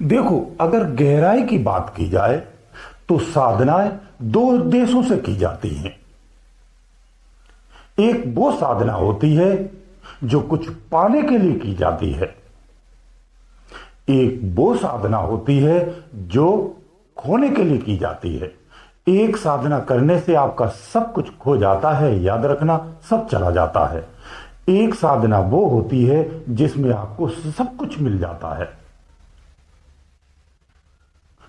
देखो, अगर गहराई की बात की जाए तो साधनाएं दो उद्देश्यों से की जाती हैं। एक वो साधना होती है जो कुछ पाने के लिए की जाती है। एक वो साधना होती है जो खोने के लिए की जाती है। एक साधना करने से आपका सब कुछ खो जाता है, याद रखना, सब चला जाता है। एक साधना वो होती है जिसमें आपको सब कुछ मिल जाता है।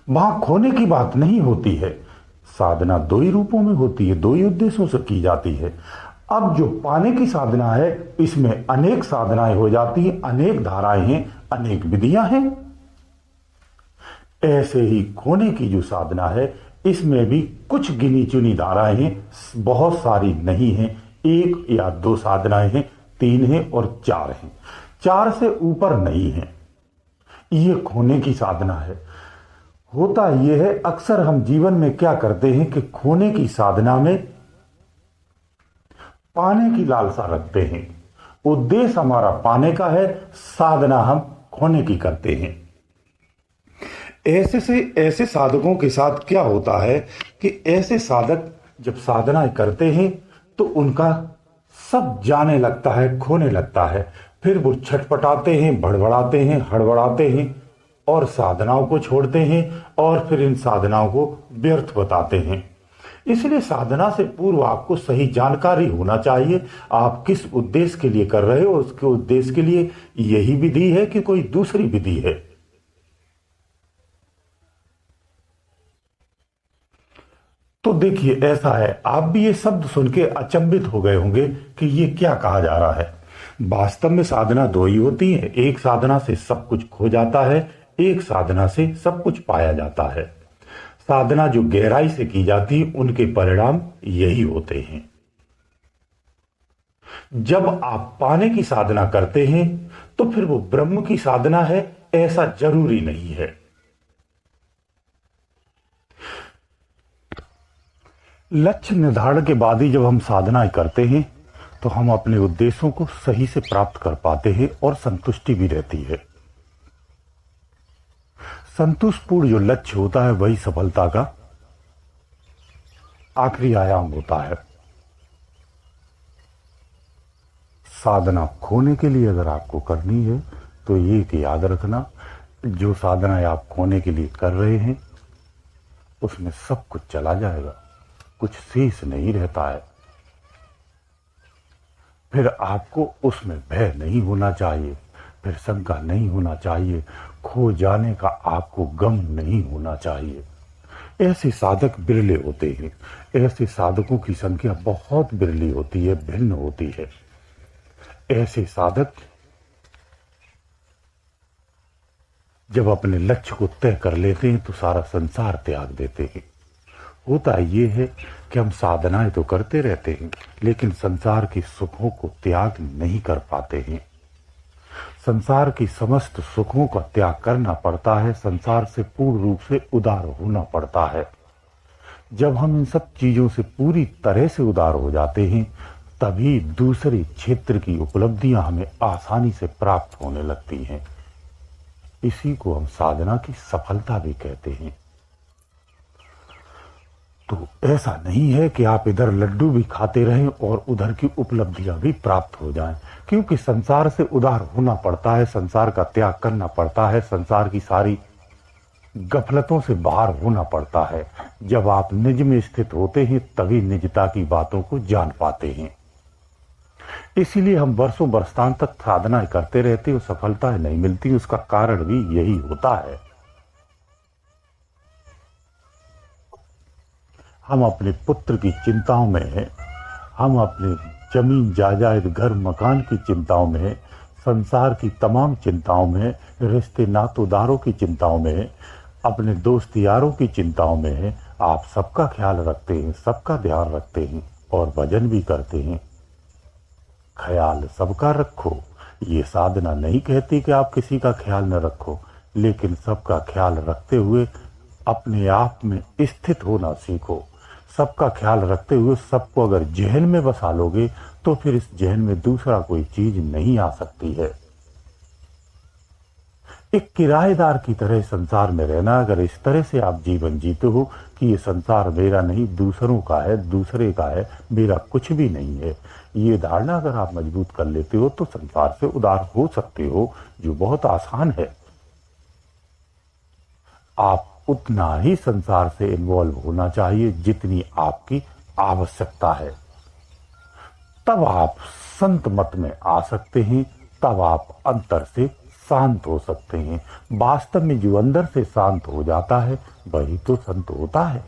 वहां खोने की बात नहीं होती है। साधना दो ही रूपों में होती है, दो ही उद्देश्यों से की जाती है। अब जो पाने की साधना है, इसमें अनेक साधनाएं हो जाती हैं, अनेक धाराएं हैं, अनेक विधियां हैं। ऐसे ही खोने की जो साधना है, इसमें भी कुछ गिनी चुनी धाराएं हैं, बहुत सारी नहीं हैं। एक या दो साधनाएं हैं, तीन हैं और चार हैं। चार से ऊपर नहीं है। ये खोने की साधना है। होता यह है, अक्सर हम जीवन में क्या करते हैं कि खोने की साधना में पाने की लालसा रखते हैं। उद्देश्य हमारा पाने का है, साधना हम खोने की करते हैं। ऐसे साधकों के साथ क्या होता है कि ऐसे साधक जब साधना करते हैं तो उनका सब जाने लगता है, खोने लगता है। फिर वो छटपटाते हैं, बड़बड़ाते हैं, हड़बड़ाते हैं और साधनाओं को छोड़ते हैं और फिर इन साधनाओं को व्यर्थ बताते हैं। इसलिए साधना से पूर्व आपको सही जानकारी होना चाहिए। आप किस उद्देश्य के लिए कर रहे हो, उसके उद्देश्य के लिए यही विधि है कि कोई दूसरी विधि है। तो देखिए, ऐसा है, आप भी ये शब्द सुन के अचंभित हो गए होंगे कि ये क्या कहा जा रहा है। वास्तव में साधना दो ही होती है। एक साधना से सब कुछ खो जाता है, एक साधना से सब कुछ पाया जाता है। साधना जो गहराई से की जाती है, उनके परिणाम यही होते हैं। जब आप पाने की साधना करते हैं तो फिर वो ब्रह्म की साधना है, ऐसा जरूरी नहीं है। लक्ष्य निर्धारण के बाद ही जब हम साधना करते हैं तो हम अपने उद्देश्यों को सही से प्राप्त कर पाते हैं और संतुष्टि भी रहती है। संतुष्टपूर्ण जो लक्ष्य होता है वही सफलता का आखिरी आयाम होता है। साधना खोने के लिए अगर आपको करनी है तो ये याद रखना, जो साधना आप खोने के लिए कर रहे हैं उसमें सब कुछ चला जाएगा, कुछ शेष नहीं रहता है। फिर आपको उसमें भय नहीं होना चाहिए, फिर शंका नहीं होना चाहिए, खो जाने का आपको गम नहीं होना चाहिए। ऐसे साधक बिरले होते हैं। ऐसे साधकों की संख्या बहुत बिरली होती है, भिन्न होती है। ऐसे साधक जब अपने लक्ष्य को तय कर लेते हैं तो सारा संसार त्याग देते हैं। होता ये है कि हम साधनाएं तो करते रहते हैं लेकिन संसार के सुखों को त्याग नहीं कर पाते हैं। संसार की समस्त सुखों का त्याग करना पड़ता है, संसार से पूर्ण रूप से उदार होना पड़ता है। जब हम इन सब चीजों से पूरी तरह से उदार हो जाते हैं तभी दूसरे क्षेत्र की उपलब्धियां हमें आसानी से प्राप्त होने लगती हैं। इसी को हम साधना की सफलता भी कहते हैं। तो ऐसा नहीं है कि आप इधर लड्डू भी खाते रहें और उधर की उपलब्धियां भी प्राप्त हो जाएं, क्योंकि संसार से उदार होना पड़ता है, संसार का त्याग करना पड़ता है, संसार की सारी गफलतों से बाहर होना पड़ता है। जब आप निज में स्थित होते हैं तभी निजता की बातों को जान पाते हैं। इसीलिए हम वर्षों बरसां तक साधना करते रहते और सफलता नहीं मिलती। उसका कारण भी यही होता है। हम अपने पुत्र की चिंताओं में हैं, हम अपने जमीन जायदाद घर मकान की चिंताओं में हैं, संसार की तमाम चिंताओं में, रिश्ते नातोदारों की चिंताओं में हैं, अपने दोस्त यारों की चिंताओं में हैं। आप सबका ख्याल रखते हैं, सबका ध्यान रखते हैं और भजन भी करते हैं। ख्याल सबका रखो, ये साधना नहीं कहती कि आप किसी का ख्याल न रखो, लेकिन सबका ख्याल रखते हुए अपने आप में स्थित होना सीखो। सबका ख्याल रखते हुए सबको अगर जहन में बसा लोगे तो फिर इस जहन में दूसरा कोई चीज नहीं आ सकती है। एक किराएदार की तरह संसार में रहना। अगर इस तरह से आप जीवन जीते हो कि ये संसार मेरा नहीं, दूसरों का है, दूसरे का है, मेरा कुछ भी नहीं है, ये धारणा अगर आप मजबूत कर लेते हो तो संसार से उदार हो सकते हो, जो बहुत आसान है। आप उतना ही संसार से इन्वॉल्व होना चाहिए जितनी आपकी आवश्यकता है। तब आप संत मत में आ सकते हैं, तब आप अंतर से शांत हो सकते हैं। वास्तव में जो अंदर से शांत हो जाता है वही तो संत होता है।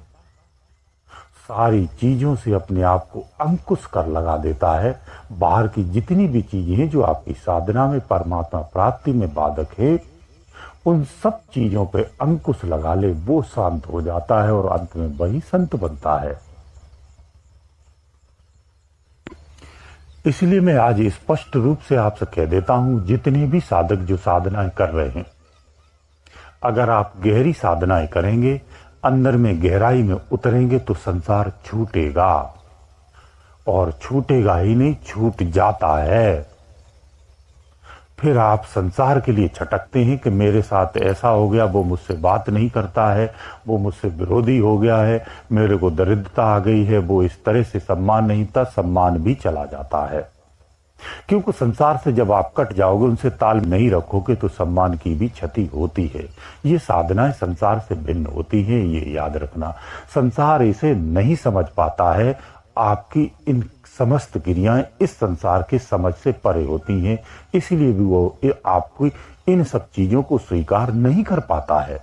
सारी चीजों से अपने आप को अंकुश कर लगा देता है। बाहर की जितनी भी चीजें हैं जो आपकी साधना में, परमात्मा प्राप्ति में बाधक है, उन सब चीजों पे अंकुश लगा ले, वो शांत हो जाता है और अंत में वही संत बनता है। इसलिए मैं आज स्पष्ट रूप से आपसे कह देता हूं, जितने भी साधक जो साधनाएं कर रहे हैं, अगर आप गहरी साधनाएं करेंगे, अंदर में गहराई में उतरेंगे तो संसार छूटेगा, और छूटेगा ही नहीं, छूट जाता है। फिर आप संसार के लिए छटकते हैं कि मेरे साथ ऐसा हो गया, वो मुझसे बात नहीं करता है, वो मुझसे विरोधी हो गया है, मेरे को दरिद्रता आ गई है, वो इस तरह से सम्मान नहीं था, सम्मान भी चला जाता है। क्योंकि संसार से जब आप कट जाओगे, उनसे ताल नहीं रखोगे तो सम्मान की भी क्षति होती है। ये साधनाएं संसार से भिन्न होती हैं, ये याद रखना। संसार इसे नहीं समझ पाता है। आपकी इन समस्त क्रियाएं इस संसार के समझ से परे होती हैं, इसलिए भी वो आपको इन सब चीजों को स्वीकार नहीं कर पाता है।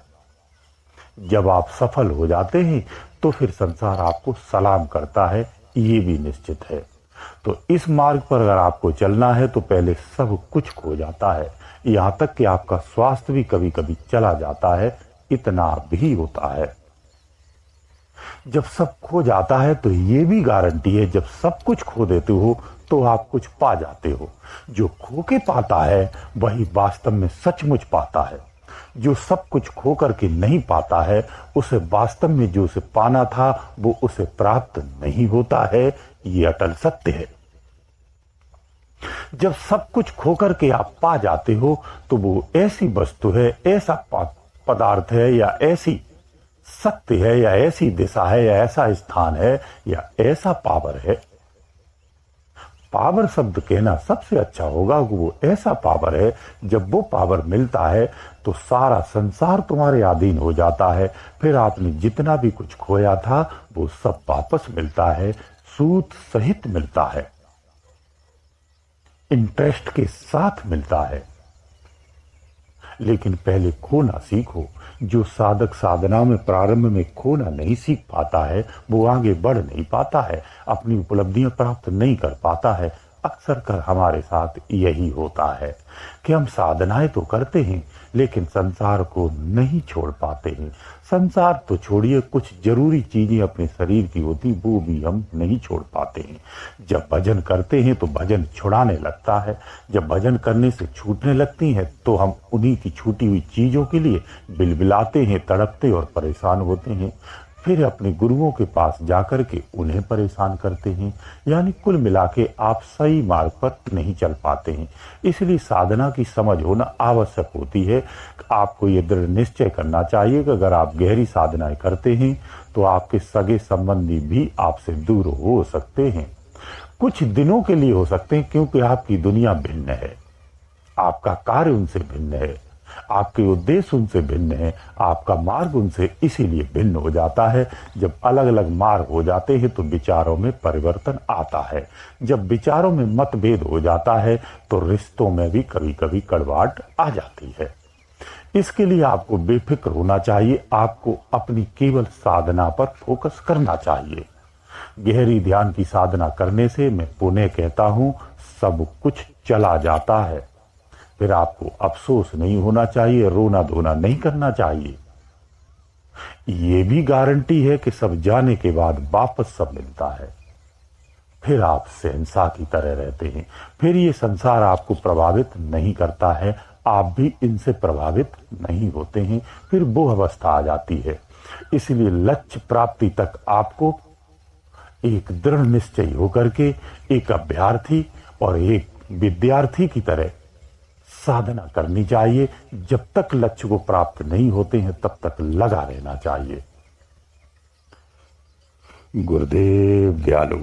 जब आप सफल हो जाते हैं तो फिर संसार आपको सलाम करता है, ये भी निश्चित है। तो इस मार्ग पर अगर आपको चलना है तो पहले सब कुछ खो जाता है, यहां तक कि आपका स्वास्थ्य भी कभी कभी चला जाता है, इतना भी होता है। जब सब खो जाता है तो ये भी गारंटी है, जब सब कुछ खो देते हो तो आप कुछ पा जाते हो। जो खो के पाता है वही वास्तव में सचमुच पाता है। जो सब कुछ खो करके नहीं पाता है, उसे वास्तव में जो उसे पाना था वो उसे प्राप्त नहीं होता है। ये अटल सत्य है। जब सब कुछ खो करके आप पा जाते हो तो वो ऐसी वस्तु है, ऐसा पदार्थ है, या ऐसी सत्य है, या ऐसी दिशा है, या ऐसा स्थान है, या ऐसा पावर है। पावर शब्द कहना सबसे अच्छा होगा कि वो ऐसा पावर है, जब वो पावर मिलता है तो सारा संसार तुम्हारे अधीन हो जाता है। फिर आपने जितना भी कुछ खोया था वो सब वापस मिलता है, सूद सहित मिलता है, इंटरेस्ट के साथ मिलता है। लेकिन पहले खोना सीखो। जो साधक साधना में प्रारंभ में खोना नहीं सीख पाता है, वो आगे बढ़ नहीं पाता है, अपनी उपलब्धियां प्राप्त नहीं कर पाता है। अक्सर कर हमारे साथ यही होता है कि हम साधनाएं तो करते हैं लेकिन संसार को नहीं छोड़ पाते हैं। संसार तो छोड़िए, कुछ जरूरी चीजें अपने शरीर की होती वो भी हम नहीं छोड़ पाते हैं। जब भजन करते हैं तो भजन छुड़ाने लगता है, जब भजन करने से छूटने लगती हैं तो हम उन्हीं की छूटी हुई चीजों के लिए बिलबिलाते हैं, तड़पते और परेशान होते हैं। फिर अपने गुरुओं के पास जाकर के उन्हें परेशान करते हैं। यानी कुल मिला के आप सही मार्ग पर नहीं चल पाते हैं। इसलिए साधना की समझ होना आवश्यक होती है। आपको ये दृढ़ निश्चय करना चाहिए कि अगर आप गहरी साधनाएं करते हैं तो आपके सगे संबंधी भी आपसे दूर हो सकते हैं, कुछ दिनों के लिए हो सकते हैं, क्योंकि आपकी दुनिया भिन्न है, आपका कार्य उनसे भिन्न है, आपके उद्देश्य उनसे भिन्न है, आपका मार्ग उनसे इसीलिए भिन्न हो जाता है। जब अलग अलग मार्ग हो जाते हैं तो विचारों में परिवर्तन आता है। जब विचारों में मतभेद हो जाता है तो रिश्तों में भी कभी कभी कड़वाहट आ जाती है। इसके लिए आपको बेफिक्र होना चाहिए, आपको अपनी केवल साधना पर फोकस करना चाहिए। गहरी ध्यान की साधना करने से मैं पुनः कहता हूं, सब कुछ चला जाता है। फिर आपको अफसोस नहीं होना चाहिए, रोना धोना नहीं करना चाहिए। ये भी गारंटी है कि सब जाने के बाद वापस सब मिलता है। फिर आप शहंशाह की तरह रहते हैं। फिर ये संसार आपको प्रभावित नहीं करता है, आप भी इनसे प्रभावित नहीं होते हैं। फिर वो अवस्था आ जाती है। इसलिए लक्ष्य प्राप्ति तक आपको एक दृढ़ निश्चय होकर के एक अभ्यर्थी और एक विद्यार्थी की तरह साधना करनी चाहिए। जब तक लक्ष्य को प्राप्त नहीं होते हैं तब तक लगा रहना चाहिए। गुरुदेव दयालु।